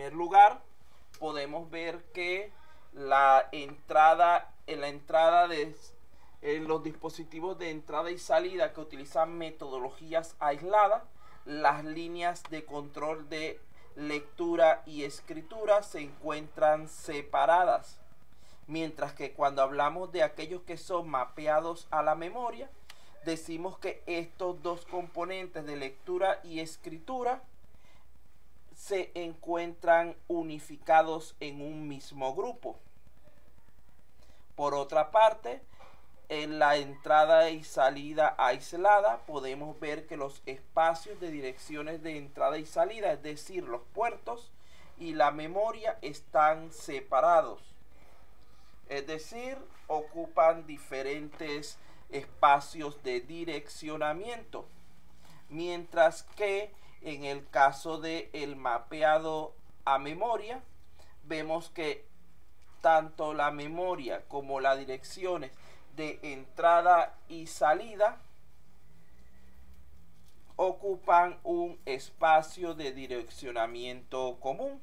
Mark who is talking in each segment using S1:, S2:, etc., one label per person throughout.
S1: primer lugar, podemos ver que en los dispositivos de entrada y salida que utilizan metodologías aisladas, las líneas de control de lectura y escritura se encuentran separadas, mientras que cuando hablamos de aquellos que son mapeados a la memoria, decimos que estos dos componentes de lectura y escritura se encuentran unificados en un mismo grupo. Por otra parte, en la entrada y salida aislada podemos ver que los espacios de direcciones de entrada y salida, es decir, los puertos y la memoria, están separados. Es decir, ocupan diferentes espacios de direccionamiento. Mientras que en el caso del mapeado a memoria, vemos que tanto la memoria como las direcciones de entrada y salida ocupan un espacio de direccionamiento común.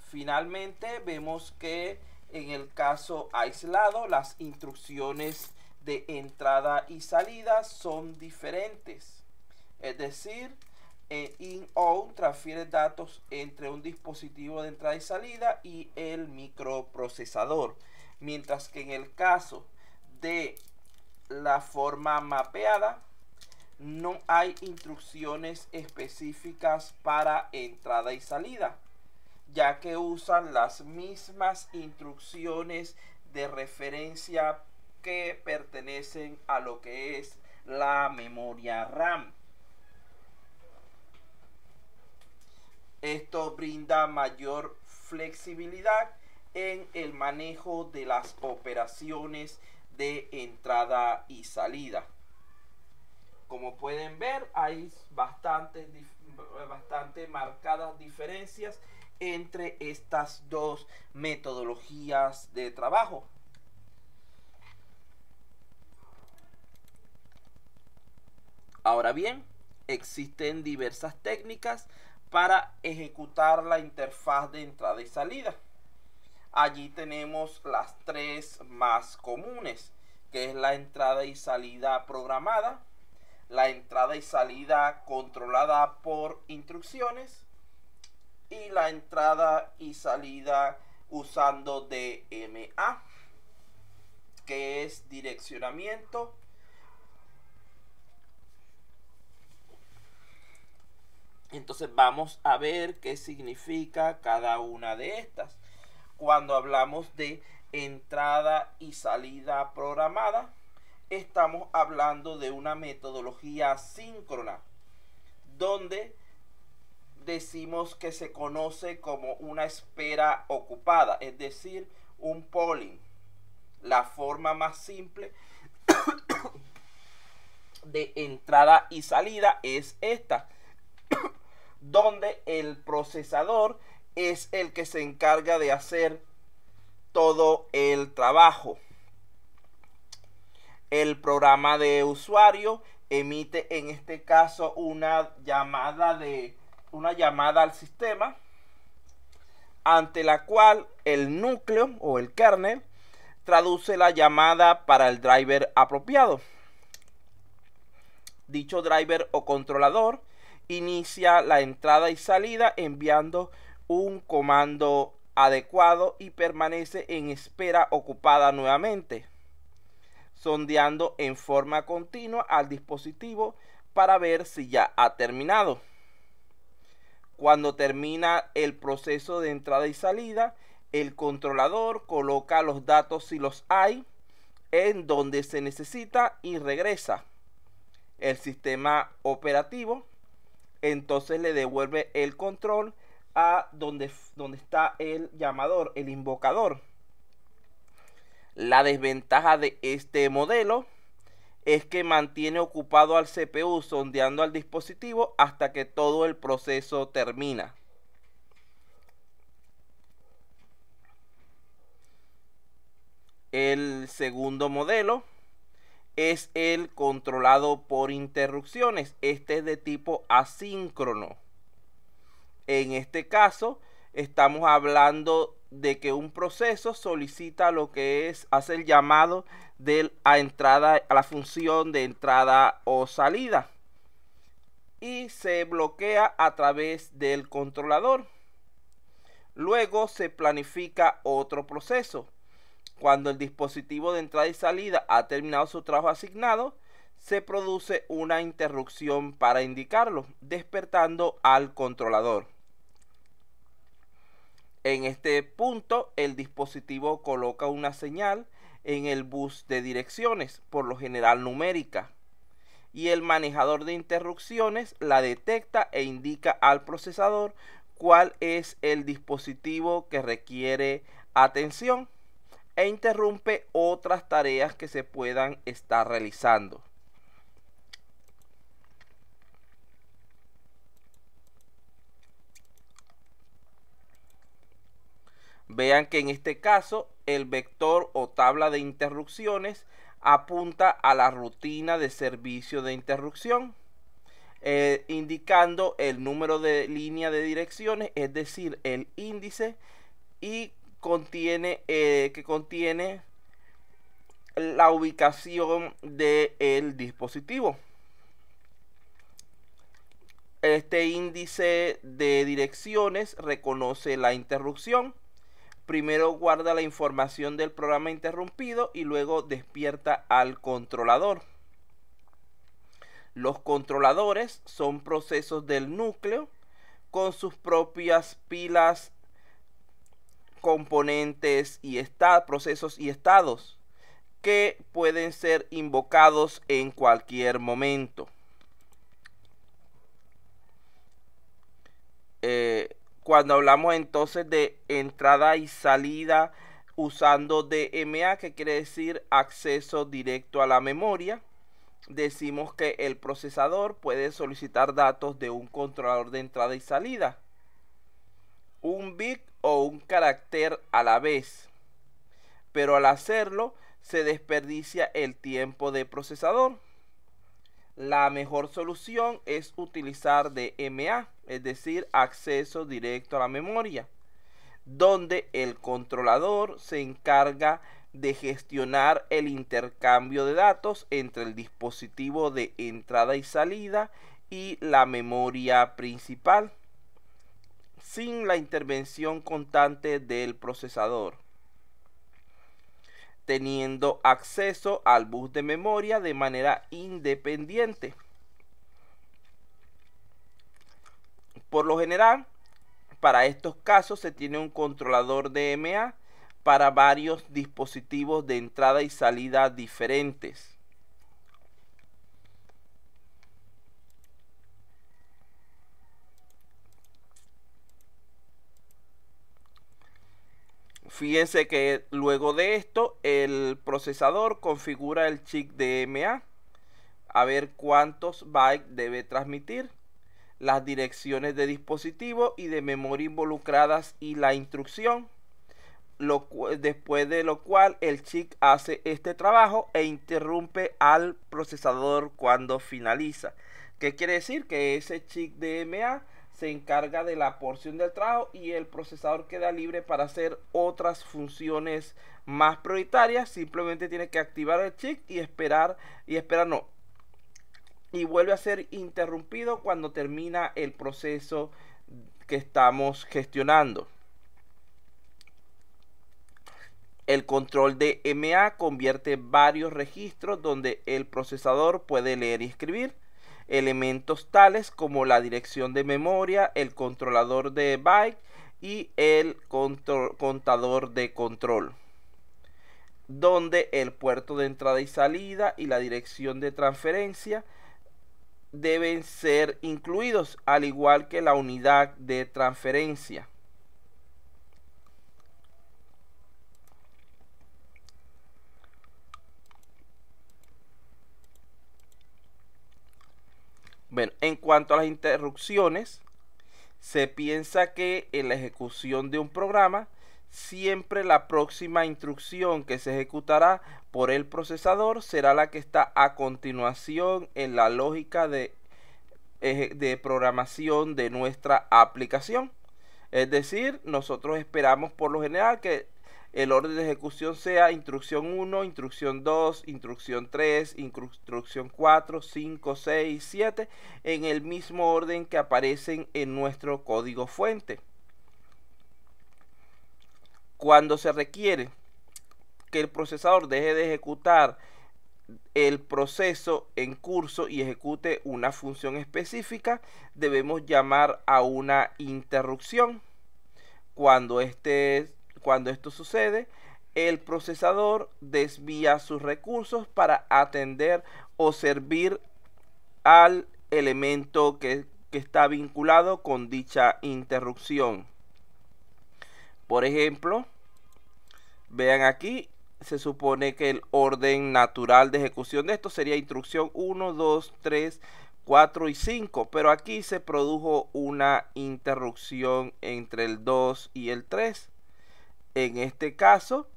S1: Finalmente, vemos que en el caso aislado, las instrucciones de entrada y salida son diferentes. Es decir, in-out transfiere datos entre un dispositivo de entrada y salida y el microprocesador. Mientras que en el caso de la forma mapeada, no hay instrucciones específicas para entrada y salida, ya que usan las mismas instrucciones de referencia que pertenecen a lo que es la memoria RAM. Esto brinda mayor flexibilidad en el manejo de las operaciones de entrada y salida. Como pueden ver, hay bastante marcadas diferencias entre estas dos metodologías de trabajo. Ahora bien, existen diversas técnicas para ejecutar la interfaz de entrada y salida. Allí tenemos las tres más comunes, que es la entrada y salida programada, la entrada y salida controlada por instrucciones y la entrada y salida usando DMA, que es direccionamiento. Entonces vamos a ver qué significa cada una de estas. Cuando hablamos de entrada y salida programada, estamos hablando de una metodología síncrona, donde decimos que se conoce como una espera ocupada, es decir, un polling. La forma más simple de entrada y salida es esta, donde el procesador es el que se encarga de hacer todo el trabajo. El programa de usuario emite en este caso una llamada al sistema, ante la cual el núcleo o el kernel traduce la llamada para el driver apropiado. Dicho driver o controlador inicia la entrada y salida enviando un comando adecuado y permanece en espera ocupada nuevamente, sondeando en forma continua al dispositivo para ver si ya ha terminado. Cuando termina el proceso de entrada y salida, el controlador coloca los datos, si los hay, en donde se necesita y regresa. El sistema operativo entonces le devuelve el control a donde está el llamador, el invocador. La desventaja de este modelo es que mantiene ocupado al CPU sondeando al dispositivo hasta que todo el proceso termina. El segundo modelo es el controlado por interrupciones. Este es de tipo asíncrono. En este caso, estamos hablando de que un proceso solicita lo que es, hace el llamado a la función de entrada o salida y se bloquea a través del controlador. Luego se planifica otro proceso. Cuando el dispositivo de entrada y salida ha terminado su trabajo asignado, se produce una interrupción para indicarlo, despertando al controlador. En este punto, el dispositivo coloca una señal en el bus de direcciones, por lo general numérica, y el manejador de interrupciones la detecta e indica al procesador cuál es el dispositivo que requiere atención e interrumpe otras tareas que se puedan estar realizando. Vean que en este caso el vector o tabla de interrupciones apunta a la rutina de servicio de interrupción, indicando el número de línea de direcciones, es decir, el índice, y que contiene la ubicación del dispositivo. Este índice de direcciones reconoce la interrupción. Primero guarda la información del programa interrumpido y luego despierta al controlador. Los controladores son procesos del núcleo con sus propias pilas, componentes y procesos y estados que pueden ser invocados en cualquier momento. Cuando hablamos entonces de entrada y salida usando DMA, que quiere decir acceso directo a la memoria, decimos que el procesador puede solicitar datos de un controlador de entrada y salida, un bit o un carácter a la vez, pero al hacerlo se desperdicia el tiempo de procesador. La mejor solución es utilizar DMA, es decir, acceso directo a la memoria, donde el controlador se encarga de gestionar el intercambio de datos entre el dispositivo de entrada y salida y la memoria principal, sin la intervención constante del procesador, teniendo acceso al bus de memoria de manera independiente. Por lo general, para estos casos se tiene un controlador DMA para varios dispositivos de entrada y salida diferentes. Fíjense que luego de esto el procesador configura el chip DMA a ver cuántos bytes debe transmitir, las direcciones de dispositivo y de memoria involucradas y la instrucción, después de lo cual el chip hace este trabajo e interrumpe al procesador cuando finaliza. ¿Qué quiere decir? Que ese chip DMA se encarga de la porción del trabajo y el procesador queda libre para hacer otras funciones más prioritarias. Simplemente tiene que activar el chip y vuelve a ser interrumpido cuando termina el proceso que estamos gestionando. El control de DMA convierte varios registros donde el procesador puede leer y escribir elementos tales como la dirección de memoria, el controlador de byte y el contador de control, donde el puerto de entrada y salida y la dirección de transferencia deben ser incluidos, al igual que la unidad de transferencia. Bueno, en cuanto a las interrupciones, se piensa que en la ejecución de un programa, siempre la próxima instrucción que se ejecutará por el procesador será la que está a continuación en la lógica de programación de nuestra aplicación. Es decir, nosotros esperamos por lo general que el orden de ejecución sea instrucción 1, instrucción 2, instrucción 3, instrucción 4, 5, 6, 7, en el mismo orden que aparecen en nuestro código fuente. Cuando se requiere que el procesador deje de ejecutar el proceso en curso y ejecute una función específica, debemos llamar a una interrupción. Cuando esto sucede, el procesador desvía sus recursos para atender o servir al elemento que está vinculado con dicha interrupción. Por ejemplo, vean aquí, se supone que el orden natural de ejecución de esto sería instrucción 1, 2, 3, 4 y 5, pero aquí se produjo una interrupción entre el 2 y el 3. En este caso,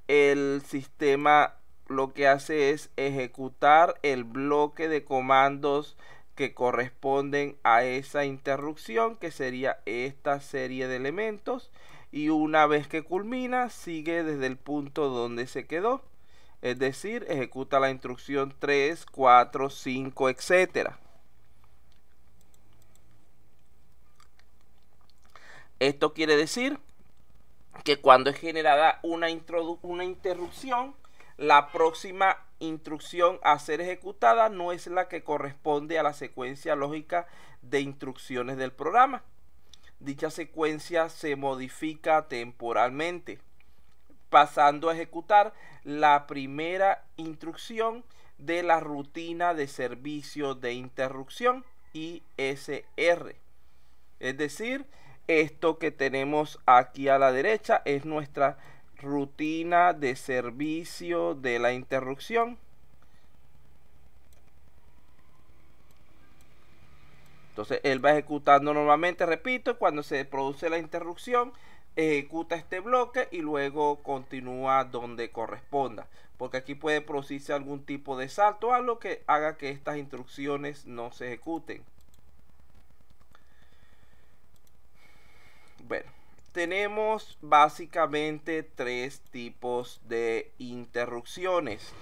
S1: el sistema lo que hace es ejecutar el bloque de comandos que corresponden a esa interrupción, que sería esta serie de elementos, y una vez que culmina, sigue desde el punto donde se quedó. Es decir, ejecuta la instrucción 3, 4, 5, etc. Esto quiere decir que cuando es generada una interrupción, la próxima instrucción a ser ejecutada no es la que corresponde a la secuencia lógica de instrucciones del programa. Dicha secuencia se modifica temporalmente, pasando a ejecutar la primera instrucción de la rutina de servicio de interrupción, ISR. Es decir, esto que tenemos aquí a la derecha es nuestra rutina de servicio de la interrupción. Entonces él va ejecutando normalmente, repito, cuando se produce la interrupción, ejecuta este bloque y luego continúa donde corresponda, porque aquí puede producirse algún tipo de salto, algo que haga que estas instrucciones no se ejecuten. Bueno, tenemos básicamente tres tipos de interrupciones.